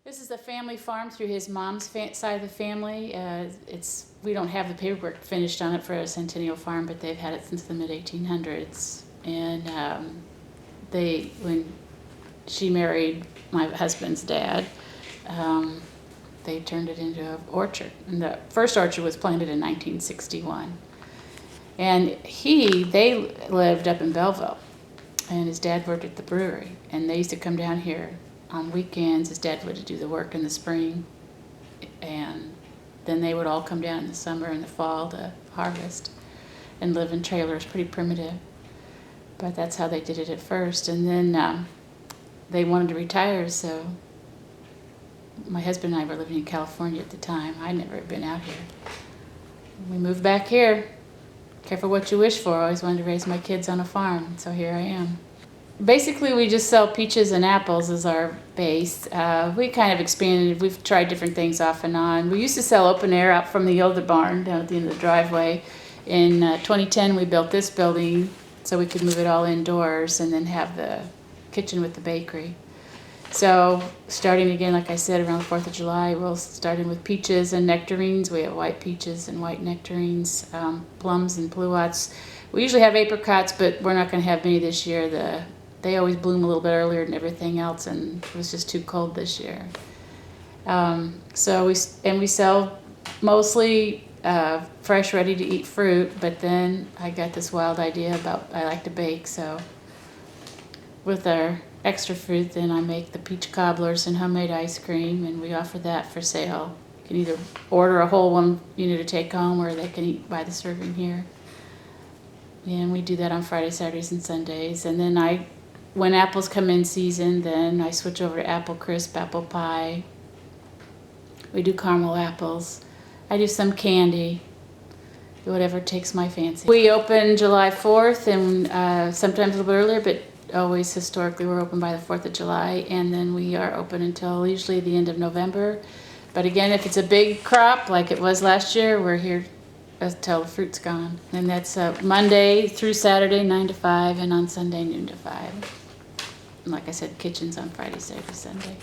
This is the family farm through his mom's side of the family. We don't have the paperwork finished on it for a centennial farm, but they've had it since the mid-1800s. And when she married my husband's dad, they turned it into an orchard. And the first orchard was planted in 1961. And they lived up in Belleville, and his dad worked at the brewery. And they used to come down here on weekends. His dad would do the work in the spring, and then they would all come down in the summer and the fall to harvest and live in trailers, pretty primitive. But that's how they did it at first. And then they wanted to retire, so my husband and I were living in California at the time. I'd never been out here. We moved back here. Careful what you wish for. I always wanted to raise my kids on a farm, so here I am. Basically, we just sell peaches and apples as our base. We kind of expanded. We've tried different things off and on. We used to sell open air out from the older barn down at the end of the driveway. In 2010, we built this building so we could move it all indoors and then have the kitchen with the bakery. So starting again, like I said, around the 4th of July, we'll start in with peaches and nectarines. We have white peaches and white nectarines, plums and pluots. We usually have apricots, but we're not going to have many this year. They always bloom a little bit earlier than everything else, and it was just too cold this year. So we sell mostly fresh, ready-to-eat fruit, but then I got this wild idea about I like to bake, so with our extra fruit, then I make the peach cobblers and homemade ice cream, and we offer that for sale. You can either order a whole one, to take home, or they can eat by the serving here. And we do that on Fridays, Saturdays, and Sundays. And then when apples come in season, then I switch over to apple crisp, apple pie. We do caramel apples. I do some candy, whatever takes my fancy. We open July 4th, and sometimes a little bit earlier, but always historically we're open by the 4th of July, and then we are open until usually the end of November. But again, if it's a big crop like it was last year, we're here until the fruit's gone. And that's Monday through Saturday, 9 to 5, and on Sunday, noon to 5. And like I said, kitchen's on Friday, Saturday, Sunday.